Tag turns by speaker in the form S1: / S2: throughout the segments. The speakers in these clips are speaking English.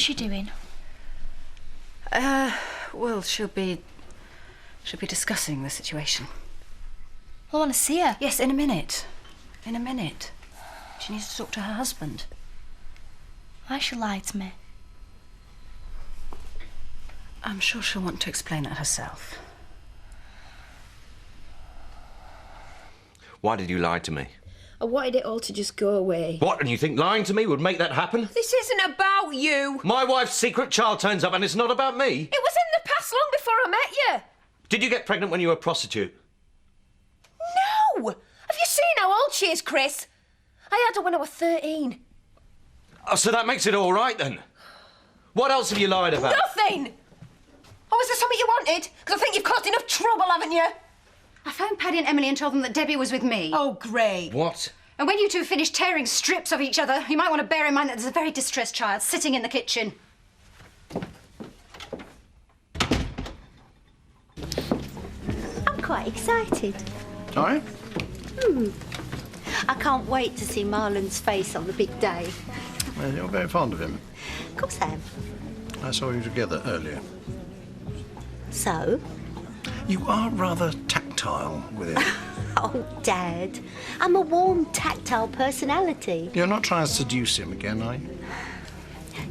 S1: What's she doing?
S2: Well, she'll be discussing the situation.
S1: I want to see her.
S2: Yes, in a minute. In a minute. She needs to talk to her husband.
S1: Why she lied to me?
S2: I'm sure she'll want to explain it herself.
S3: Why did you lie to me?
S4: I wanted it all to just go away.
S3: What, and you think lying to me would make that happen?
S4: This isn't about you.
S3: My wife's secret child turns up and it's not about me.
S4: It was in the past long before I met you.
S3: Did you get pregnant when you were a prostitute?
S4: No! Have you seen how old she is, Chris? I had her when I was 13.
S3: Oh, so that makes it all right then. What else have you lied about?
S4: Nothing! Oh, is there something you wanted? Because I think you've caused enough trouble, haven't you?
S5: I phoned Paddy and Emily and told them that Debbie was with me.
S4: Oh, great.
S3: What?
S5: And when you two finish tearing strips of each other, you might want to bear in mind that there's a very distressed child sitting in the kitchen.
S6: I'm quite excited.
S7: Sorry?
S6: I can't wait to see Marlon's face on the big day.
S7: Well, you're very fond of him.
S6: Of course I am.
S7: I saw you together earlier.
S6: So?
S7: You are rather tactile with him.
S6: Oh, Dad, I'm a warm, tactile personality.
S7: You're not trying to seduce him again, are you?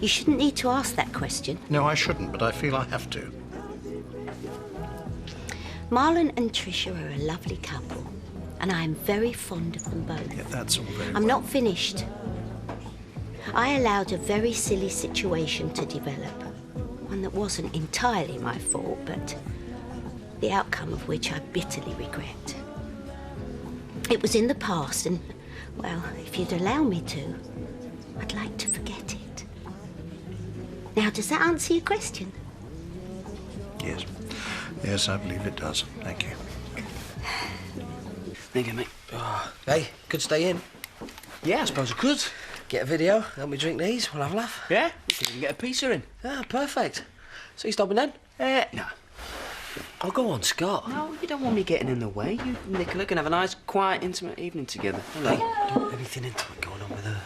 S6: You shouldn't need to ask that question.
S7: No, I shouldn't, but I feel I have to.
S6: Marlon and Tricia are a lovely couple, and I am very fond of them both.
S7: Yeah, that's all very
S6: I'm not finished. I allowed a very silly situation to develop. One that wasn't entirely my fault, but the outcome of which I bitterly regret. It was in the past, and, well, if you'd allow me to, I'd like to forget it. Now, does that answer your question?
S7: Yes. Yes, I believe it does. Thank you.
S8: Thank you, mate. Oh, hey, could stay in.
S9: Yeah, I suppose I could.
S8: Get a video, help me drink these, we'll have a laugh.
S9: Yeah? We can even get a pizza in.
S8: Ah, perfect. So you stopping then?
S9: No.
S8: Oh, go on, Scott.
S9: No, you don't want me getting in the way. You and Nicola can have a nice, quiet, intimate evening together.
S8: Hello. Don't want anything intimate going on with her.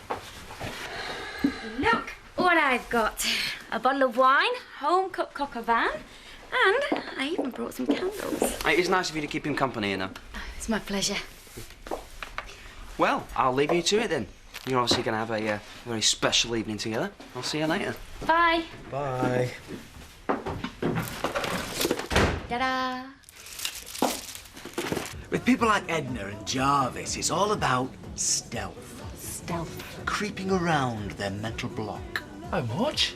S1: Look what I've got. A bottle of wine, home-cooked coq au vin, and I even brought some candles.
S9: It is nice of you to keep him company, you know.
S1: It's my pleasure.
S9: Well, I'll leave you to it then. You're obviously going to have a very special evening together. I'll see you later.
S1: Bye.
S8: Bye.
S1: Ta-da.
S10: With people like Edna and Jarvis, it's all about stealth.
S1: Stealth.
S10: Creeping around their mental block.
S11: How much?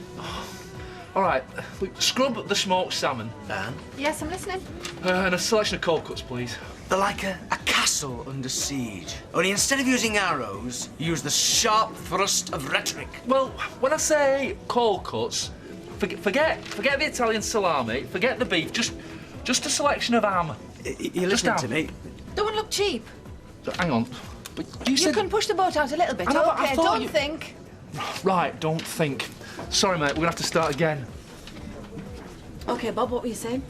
S11: All right, look, scrub the smoked salmon.
S10: Dan?
S4: Yes, I'm listening.
S11: And a selection of cold cuts, please.
S10: They're like a castle under siege. Only instead of using arrows, you use the sharp thrust of rhetoric.
S11: Well, when I say cold cuts, forget the Italian salami, forget the beef, just a selection of ham.
S10: You're listening to me?
S4: Don't look cheap.
S11: So, hang on. But you
S4: You
S11: said...
S4: can push the boat out a little bit.
S11: I know, but I
S4: Okay,
S11: thought
S4: don't
S11: you-
S4: think.
S11: Right, don't think. Sorry, mate, we're gonna have to start again.
S4: Okay, Bob, what were you saying?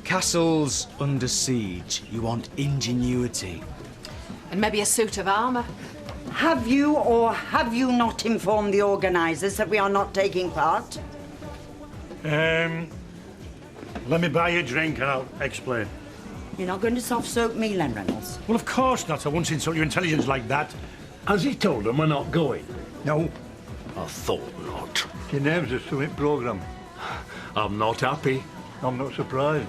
S10: Castles under siege. You want ingenuity.
S4: And maybe a suit of armour.
S12: Have you or have you not informed the organisers that we are not taking part?
S13: Let me buy you a drink and I'll explain.
S12: You're not going to soft-soak me, Len Reynolds.
S13: Well, of course not. I won't insult your intelligence like that. Has he told them we're not going? No. I thought not. Your name's a summit programme. I'm not happy. I'm not surprised.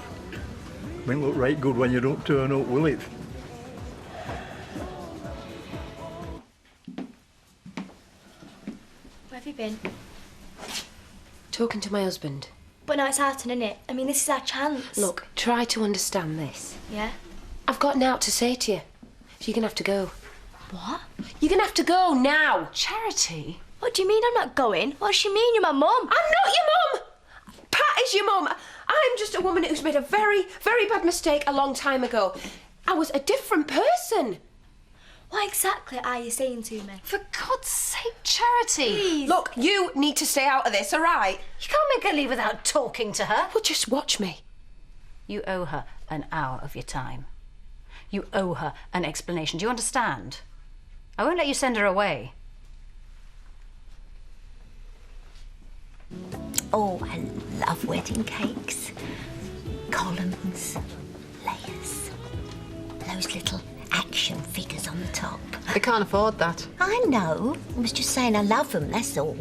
S13: Won't look right good when you don't turn up, will it?
S1: Where have you been?
S14: Talking to my husband.
S1: But now it's happening, innit? I mean, this is our chance.
S14: Look, try to understand this.
S1: Yeah?
S14: I've got naught to say to you. So you're going to have to go.
S1: What?
S14: You're going to have to go now.
S1: Charity? What do you mean I'm not going? What does she mean? You're my mum.
S4: I'm not your mum! Pat is your mum. I'm just a woman who's made a very, very bad mistake a long time ago. I was a different person.
S1: What exactly are you saying to me?
S4: For God's sake, Charity.
S1: Please.
S4: Look, you need to stay out of this, all right?
S5: You can't make her leave without talking to her.
S4: Well, just watch me.
S2: You owe her an hour of your time. You owe her an explanation. Do you understand? I won't let you send her away.
S6: Oh, I love wedding cakes. Columns, layers, those little action figures on the top.
S15: They can't afford that.
S6: I know. I was just saying I love them, that's all.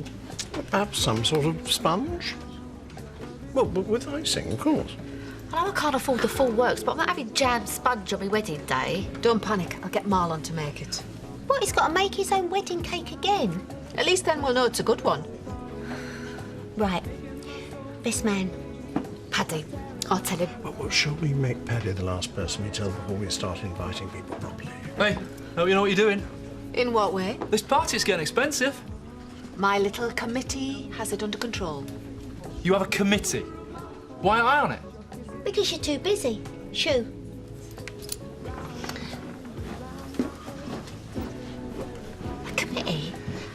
S7: Perhaps some sort of sponge? Well, but with icing, of course.
S15: I know I can't afford the full works, but I'm not having jam sponge on my wedding day. Don't panic. I'll get Marlon to make it.
S6: What, he's got to make his own wedding cake again?
S15: At least then we'll know it's a good one.
S6: Right. Best man.
S15: Paddy. I'll tell him.
S7: Well, shall we make Paddy the last person we tell before we start inviting people properly?
S11: Hey, hope you know what you're doing.
S15: In what way?
S11: This party's getting expensive.
S15: My little committee has it under control.
S11: You have a committee. Why aren't I on it?
S6: Because you're too busy. Shoo.
S15: A committee?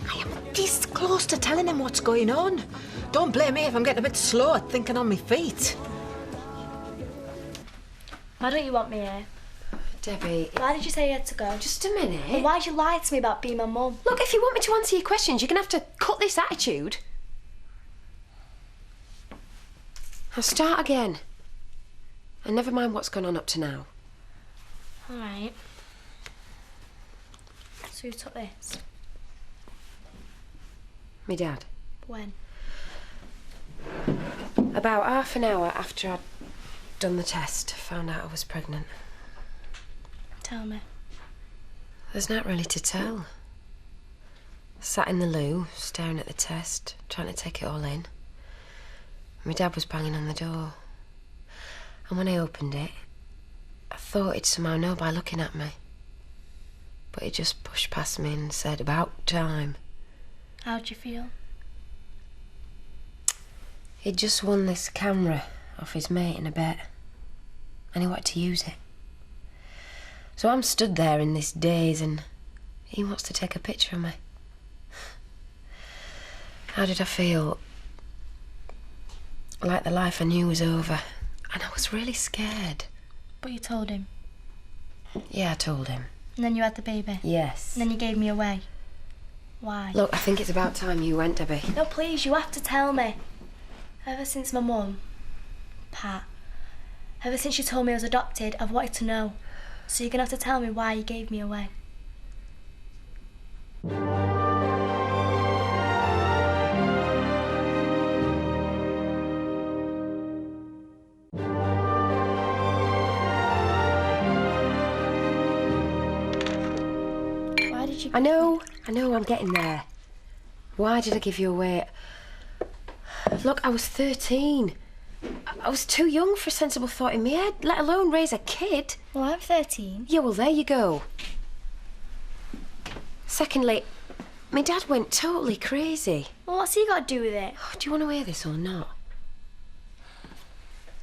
S15: I am this close to telling him what's going on. Don't blame me if I'm getting a bit slow at thinking on my feet.
S1: Why don't you want me here?
S14: Debbie...
S1: Why did you say you had to go?
S14: Just a minute.
S1: Well, why'd you lie to me about being my mum?
S14: Look, if you want me to answer your questions, you're going to have to cut this attitude. I'll start again. And never mind what's gone on up to now.
S1: All right. So you took this?
S14: Me dad.
S1: When?
S14: About half an hour after I'd done the test, found out I was pregnant.
S1: Tell me.
S14: There's not really to tell. Sat in the loo, staring at the test, trying to take it all in. My dad was banging on the door. And when I opened it, I thought he'd somehow know by looking at me. But he just pushed past me and said, "About time."
S1: How'd you feel?
S14: He'd just won this camera off his mate in a bet. And he wanted to use it. So I'm stood there in this daze and he wants to take a picture of me. How did I feel? Like the life I knew was over. And I was really scared.
S1: But you told him?
S14: Yeah, I told him.
S1: And then you had the baby?
S14: Yes.
S1: And then you gave me away? Why?
S14: Look, I think it's about time you went, Debbie.
S1: No, please, you have to tell me. Ever since my mum, Pat, ever since you told me I was adopted, I've wanted to know. So you're going to have to tell me why you gave me away. Why did you...
S14: I know, I'm getting there. Why did I give you away? Look, I was 13. I was too young for a sensible thought in my head, let alone raise a kid.
S1: Well, I'm 13.
S14: Yeah, well, there you go. Secondly, my dad went totally crazy.
S1: Well, what's he got to do with it?
S14: Oh, do you want to hear this or not?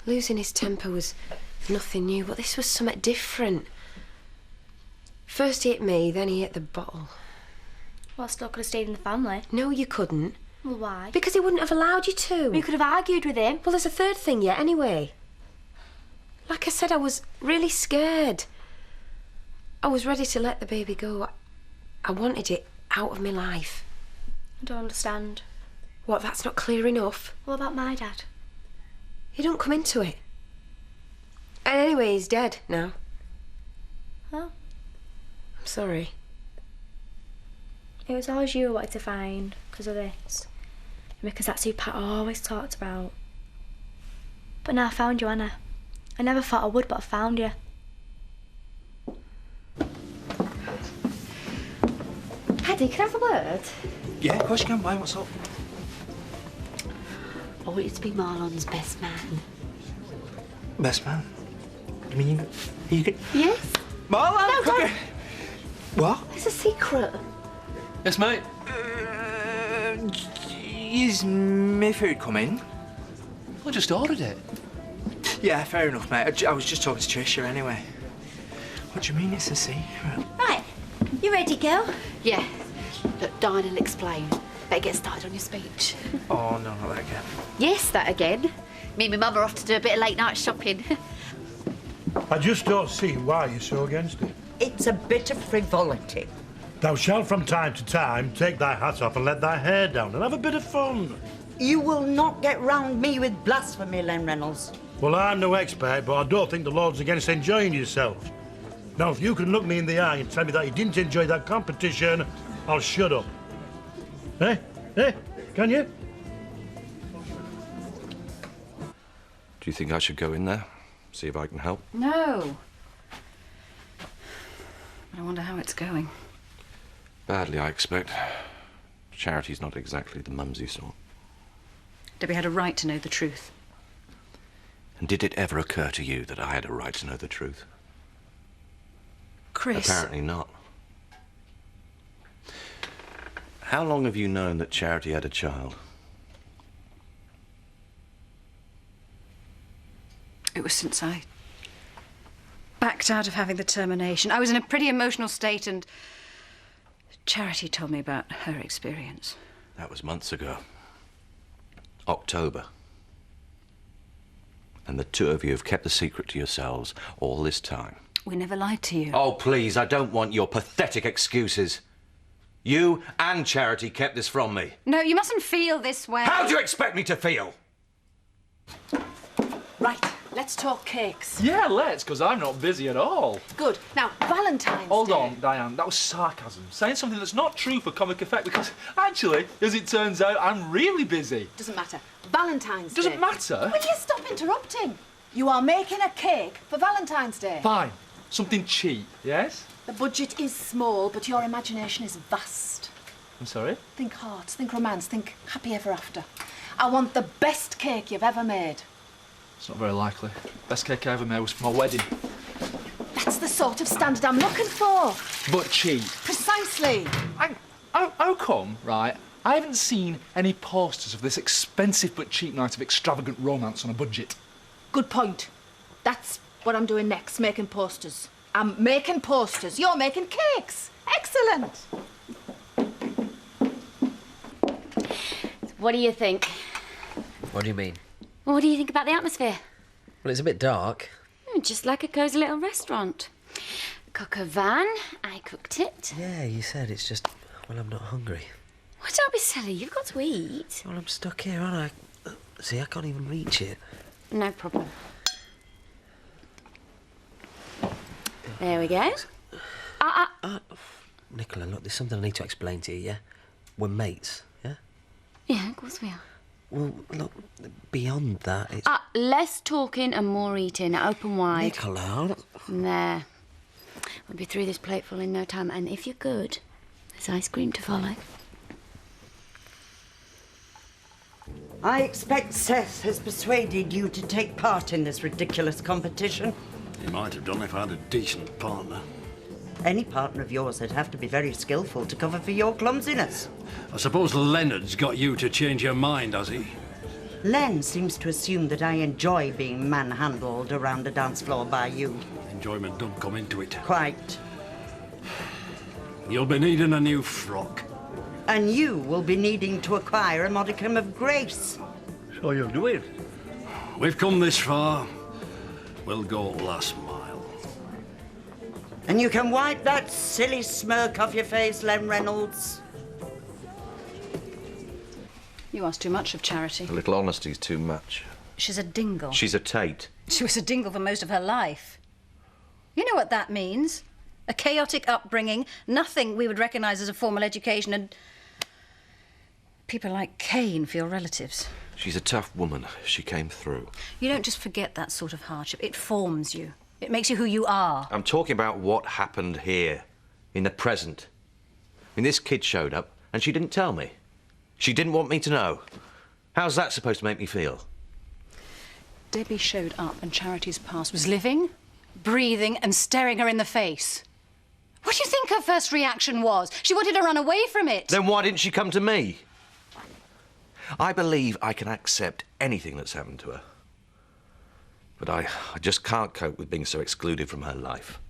S14: Losing his temper was nothing new, but this was something different. First he hit me, then he hit the bottle.
S1: Well, I still could have stayed in the family.
S14: No, you couldn't.
S1: Well, why?
S14: Because he wouldn't have allowed you to.
S1: You could have argued with him.
S14: Well, there's a third thing yet, anyway. Like I said, I was really scared. I was ready to let the baby go. I wanted it out of my life.
S1: I don't understand.
S14: What, that's not clear enough?
S1: What about my dad?
S14: He don't come into it. And anyway, he's dead now.
S1: Oh.
S14: I'm sorry.
S1: It was always you I wanted to find because of this. Because that's who Pat always talked about. But now I found you, Anna. I never thought I would, but I found you.
S15: Paddy, can I have a word?
S9: Yeah, of course you can. Why? What's up?
S6: I want you to be Marlon's best man.
S9: Best man? You mean you could...
S6: Yes.
S9: Marlon,
S6: No,
S9: come
S6: don't.
S9: here. What?
S6: It's a secret.
S11: Yes, mate.
S9: Is my food coming?
S11: I just ordered it.
S9: Yeah, fair enough, mate. I was just talking to Tricia anyway. What do you mean it's a secret?
S6: Right. You ready, girl?
S15: Yeah. Look, Diane will explain. Better get started on your speech.
S9: Oh, no, not that again.
S15: Yes, that again. Me and my mum are off to do a bit of late night shopping.
S13: I just don't see why you're so against it.
S12: It's a bit of frivolity.
S13: Thou shalt from time to time take thy hat off and let thy hair down and have a bit of fun.
S12: You will not get round me with blasphemy, Len Reynolds.
S13: Well, I'm no expert, but I don't think the Lord's against enjoying yourself. Now, if you can look me in the eye and tell me that you didn't enjoy that competition, I'll shut up. Eh? Eh? Can you?
S3: Do you think I should go in there? See if I can help?
S5: No. I wonder how it's going.
S3: Badly, I expect. Charity's not exactly the mumsy sort.
S5: Debbie had a right to know the truth.
S3: And did it ever occur to you that I had a right to know the truth?
S5: Chris.
S3: Apparently not. How long have you known that Charity had a child?
S5: It was since I backed out of having the termination. I was in a pretty emotional state, and Charity told me about her experience.
S3: That was months ago. October. And the two of you have kept the secret to yourselves all this time.
S5: We never lied to you.
S3: Oh, please, I don't want your pathetic excuses. You and Charity kept this from me.
S5: No, you mustn't feel this way.
S3: How do you expect me to feel?
S15: Right, let's talk cakes.
S11: Yeah, let's, because I'm not busy at all.
S15: Good. Now, Valentine's
S11: Hold
S15: Day.
S11: on, Diane, that was sarcasm. Saying something that's not true for comic effect, because actually, as it turns out, I'm really busy.
S15: Doesn't matter. Valentine's Day.
S11: Doesn't matter?
S15: Will you stop interrupting? You are making a cake for Valentine's Day.
S11: Fine. Something cheap, yes?
S15: The budget is small, but your imagination is vast.
S11: I'm sorry?
S15: Think hearts, think romance, think happy ever after. I want the best cake you've ever made.
S11: It's not very likely. Best cake I ever made was for my wedding.
S15: That's the sort of standard I'm looking for.
S11: But cheap.
S15: Precisely.
S11: How come, right, I haven't seen any posters of this expensive but cheap night of extravagant romance on a budget?
S15: Good point. That's what I'm doing next, making posters. I'm making posters. You're making cakes. Excellent.
S16: What do you think?
S8: What do you mean?
S16: What do you think about the atmosphere?
S8: Well, it's a bit dark.
S16: Just like a cosy little restaurant. Cook a van, I cooked it.
S8: Yeah, you said it's just... Well, I'm not hungry.
S16: Well, don't be silly, you've got to eat.
S8: Well, I'm stuck here, aren't I? See, I can't even reach it.
S16: No problem. There we go.
S8: Nicola, look, there's something I need to explain to you, yeah? We're mates, yeah?
S16: Yeah, of course we are.
S8: Well, look, beyond that, it's...
S16: Less talking and more eating. Open wide.
S8: Nicola...
S16: There. We'll be through this plateful in no time, and if you're good, there's ice cream to follow.
S12: I expect Seth has persuaded you to take part in this ridiculous competition.
S7: He might have done if I had a decent partner.
S12: Any partner of yours would have to be very skillful to cover for your clumsiness.
S13: I suppose Leonard's got you to change your mind, has he?
S12: Len seems to assume that I enjoy being manhandled around a dance floor by you.
S13: Enjoyment don't come into it.
S12: Quite.
S13: You'll be needing a new frock.
S12: And you will be needing to acquire a modicum of grace.
S13: So you'll do it. We've come this far. We'll go last mile.
S12: And you can wipe that silly smirk off your face, Len Reynolds.
S5: You ask too much of Charity.
S3: A little honesty's too much.
S5: She's a dingle.
S3: She's a Tate.
S5: She was a dingle for most of her life. You know what that means? A chaotic upbringing, nothing we would recognise as a formal education, and people like Kane feel relatives.
S3: She's a tough woman. She came through.
S5: You don't just forget that sort of hardship. It forms you. It makes you who you are.
S3: I'm talking about what happened here, in the present. I mean, this kid showed up and she didn't tell me. She didn't want me to know. How's that supposed to make me feel?
S5: Debbie showed up and Charity's past was living, breathing and staring her in the face. What do you think her first reaction was? She wanted to run away from it.
S3: Then why didn't she come to me? I believe I can accept anything that's happened to her. But I just can't cope with being so excluded from her life.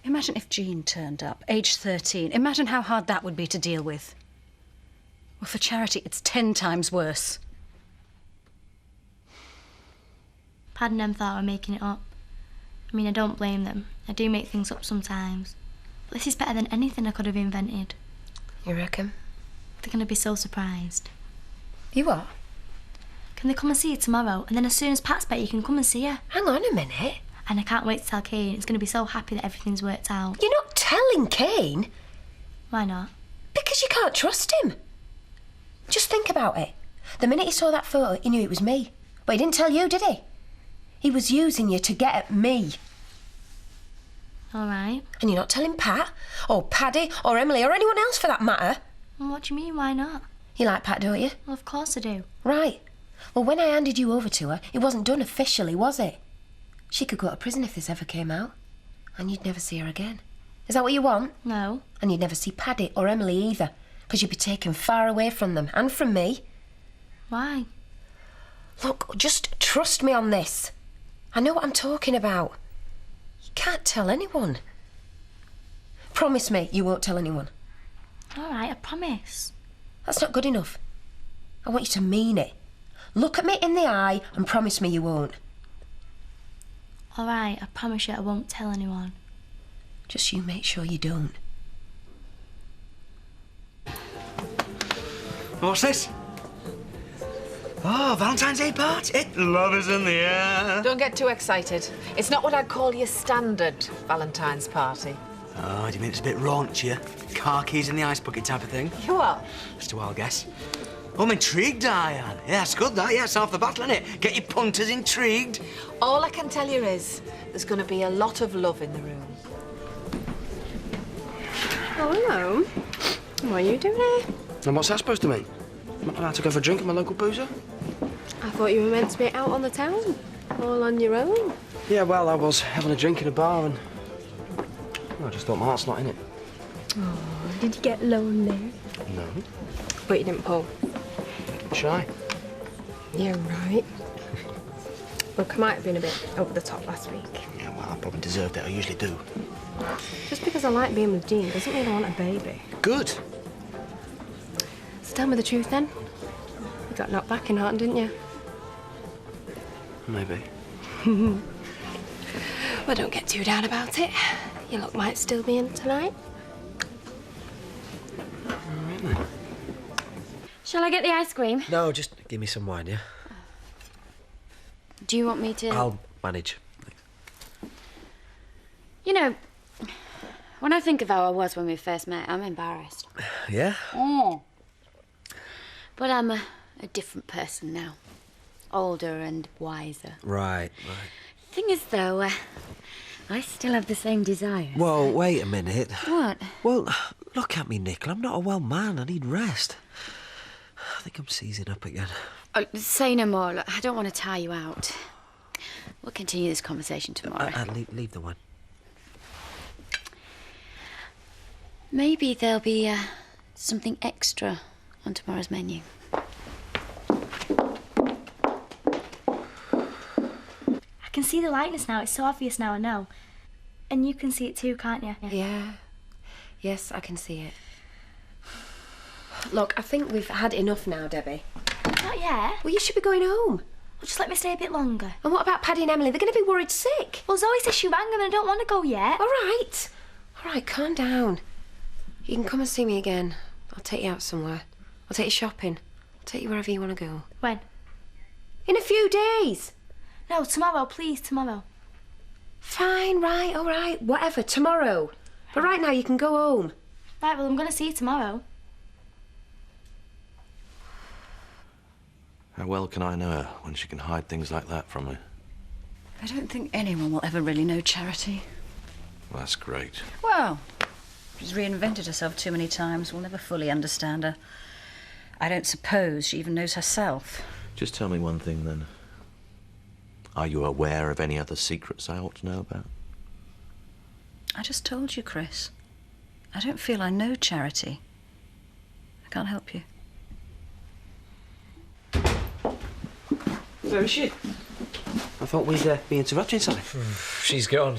S5: Imagine if Jean turned up, age 13. Imagine how hard that would be to deal with. Well, for Charity, it's 10 times worse.
S1: Pad and Em thought I were making it up. I mean, I don't blame them. I do make things up sometimes. But this is better than anything I could have invented.
S14: You reckon?
S1: They're going to be so surprised.
S14: You what?
S1: Can they come and see you tomorrow? And then as soon as Pat's back, you can come and see her.
S14: Hang on a minute.
S1: And I can't wait to tell Kane. He's going to be so happy that everything's worked out.
S4: You're not telling Kane?
S1: Why not?
S4: Because you can't trust him. Just think about it. The minute he saw that photo, he knew it was me. But he didn't tell you, did he? He was using you to get at me.
S1: All right.
S4: And you're not telling Pat, or Paddy, or Emily, or anyone else for that matter.
S1: Well, what do you mean, why not?
S4: You like Pat, don't you?
S1: Well, of course I do.
S4: Right. Well, when I handed you over to her, it wasn't done officially, was it? She could go to prison if this ever came out. And you'd never see her again. Is that what you want?
S1: No.
S4: And you'd never see Paddy or Emily either, because you'd be taken far away from them, and from me.
S1: Why?
S4: Look, just trust me on this. I know what I'm talking about. You can't tell anyone. Promise me you won't tell anyone.
S1: All right, I promise.
S4: That's not good enough. I want you to mean it. Look at me in the eye and promise me you won't.
S1: All right, I promise you I won't tell anyone.
S4: Just you make sure you don't.
S10: What's this? Oh, Valentine's Day party. Love is in the air.
S15: Don't get too excited. It's not what I'd call your standard Valentine's party.
S10: Oh, do you mean it's a bit raunchier? Car keys in the ice bucket type of thing?
S15: You are?
S10: Just a wild guess. Oh, I'm intrigued, Diane. Yeah, it's good, that. Yeah, it's half the battle, innit? Get your punters intrigued.
S15: All I can tell you is there's going to be a lot of love in the room.
S17: Oh, hello. What are you doing here?
S8: And what's that supposed to mean? I'm not allowed to go for a drink at my local boozer?
S17: I thought you were meant to be out on the town, all on your own.
S8: Yeah, well, I was having a drink in a bar and... well, I just thought my heart's not in it.
S17: Oh, did you get lonely?
S8: No.
S17: But you didn't pull.
S8: Shy.
S17: Yeah, right. Look, I might have been a bit over the top last week.
S8: Yeah, well, I probably deserved it. I usually do.
S17: Just because I like being with Dean doesn't mean I want a baby.
S8: Good.
S17: So tell me the truth then. You got knocked back in Horton, didn't you?
S8: Maybe.
S17: Well, don't get too down about it. Your luck might still be in tonight.
S8: All right, then.
S16: Shall I get the ice cream?
S8: No, just give me some wine, yeah?
S16: Do you want me to...
S8: I'll manage.
S16: You know, when I think of how I was when we first met, I'm embarrassed.
S8: Yeah?
S16: Oh. But I'm a different person now. Older and wiser.
S8: Right.
S16: Thing is, though, I still have the same desires.
S8: Well, wait a minute.
S16: What?
S8: Well, look at me, Nicola. I'm not a well man. I need rest. I think I'm seizing up again.
S16: Oh, say no more. Look, I don't want to tire you out. We'll continue this conversation tomorrow.
S8: Leave the wine.
S16: Maybe there'll be something extra on tomorrow's menu.
S1: I can see the likeness now. It's so obvious now, I know. And you can see it too, can't you?
S14: Yeah. Yes, I can see it.
S4: Look, I think we've had enough now, Debbie.
S1: Not yet.
S4: Well, you should be going home.
S1: Well, just let me stay a bit longer.
S4: And what about Paddy and Emily? They're going to be worried sick.
S1: Well, Zoe says she rang them and I don't want to go yet.
S4: All right. All right, calm down.
S14: You can come and see me again. I'll take you out somewhere. I'll take you shopping. I'll take you wherever you want to go.
S1: When?
S4: In a few days.
S1: No, tomorrow, please, tomorrow.
S4: Fine, right, all right, whatever, tomorrow. But right now you can go home.
S1: Right, well, I'm going to see you tomorrow.
S3: How well can I know her when she can hide things like that from me?
S5: I don't think anyone will ever really know Charity.
S3: Well, that's great.
S5: Well, she's reinvented herself too many times. We'll never fully understand her. I don't suppose she even knows herself.
S3: Just tell me one thing, then. Are you aware of any other secrets I ought to know about?
S5: I just told you, Chris. I don't feel I know Charity. I can't help you.
S8: Where is she? I thought we'd be interrupting something.
S9: She's gone.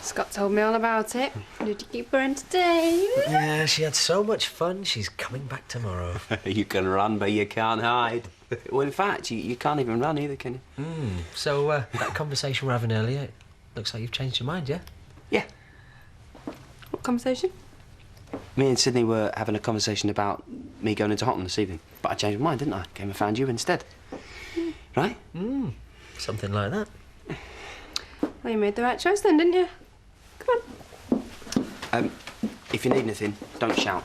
S17: Scott told me all about it. Did you keep her entertained?
S8: Yeah, she had so much fun. She's coming back tomorrow.
S18: You can run, but you can't hide. Well, in fact, you can't even run either, can you?
S8: So, that conversation we were having earlier, looks like you've changed your mind, yeah?
S18: Yeah.
S17: What conversation?
S18: Me and Sydney were having a conversation about me going into Hotton this evening. But I changed my mind, didn't I? Came and found you instead. Right?
S8: Something like that.
S17: Well, you made the right choice then, didn't you? Come on.
S18: If you need anything, don't shout.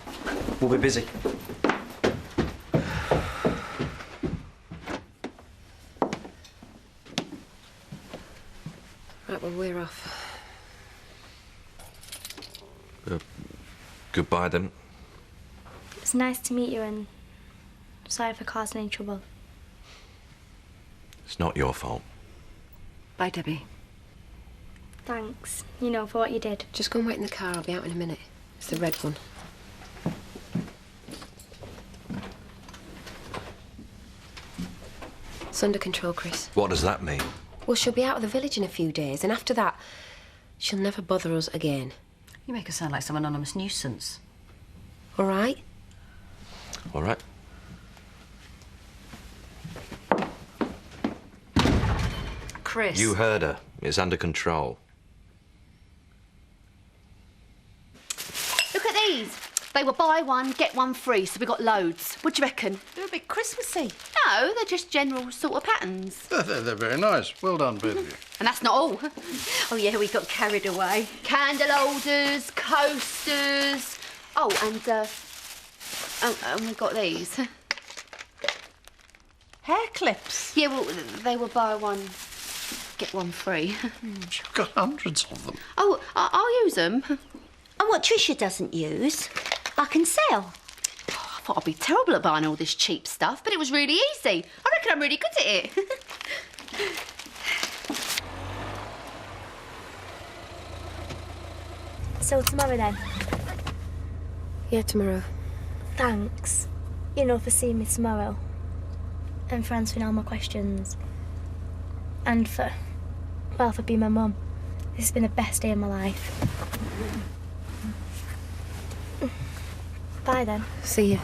S18: We'll be busy.
S14: Right, well, we're off.
S3: Goodbye, then.
S1: It's nice to meet you, and sorry for causing any trouble.
S3: It's not your fault.
S5: Bye, Debbie.
S1: Thanks, you know, for what you did.
S14: Just go and wait in the car. I'll be out in a minute. It's the red one. It's under control, Chris.
S3: What does that mean?
S14: Well, she'll be out of the village in a few days, and after that, she'll never bother us again.
S5: You make her sound like some anonymous nuisance.
S14: All right?
S3: All right.
S5: Chris.
S3: You heard her. It's under control.
S16: Look at these. They were buy one, get one free, so we got loads. What do you reckon?
S15: They're a bit Christmassy.
S16: No, they're just general sort of patterns.
S13: They're very nice. Well done, both of you.
S16: And that's not all. Oh, yeah, we got carried away. Candle holders, coasters. Oh, and we got these.
S15: Hair clips.
S16: Yeah, well, they were buy one, get one free.
S13: You've got hundreds of them.
S16: Oh, I'll use them.
S6: And what Tricia doesn't use, I can sell.
S16: Oh, I thought I'd be terrible at buying all this cheap stuff, but it was really easy. I reckon I'm really good at it.
S1: So tomorrow then?
S14: Yeah, tomorrow.
S1: Thanks, you know, for seeing me tomorrow. And for answering all my questions. And for being my mum. This has been the best day of my life. Bye then.
S14: See you.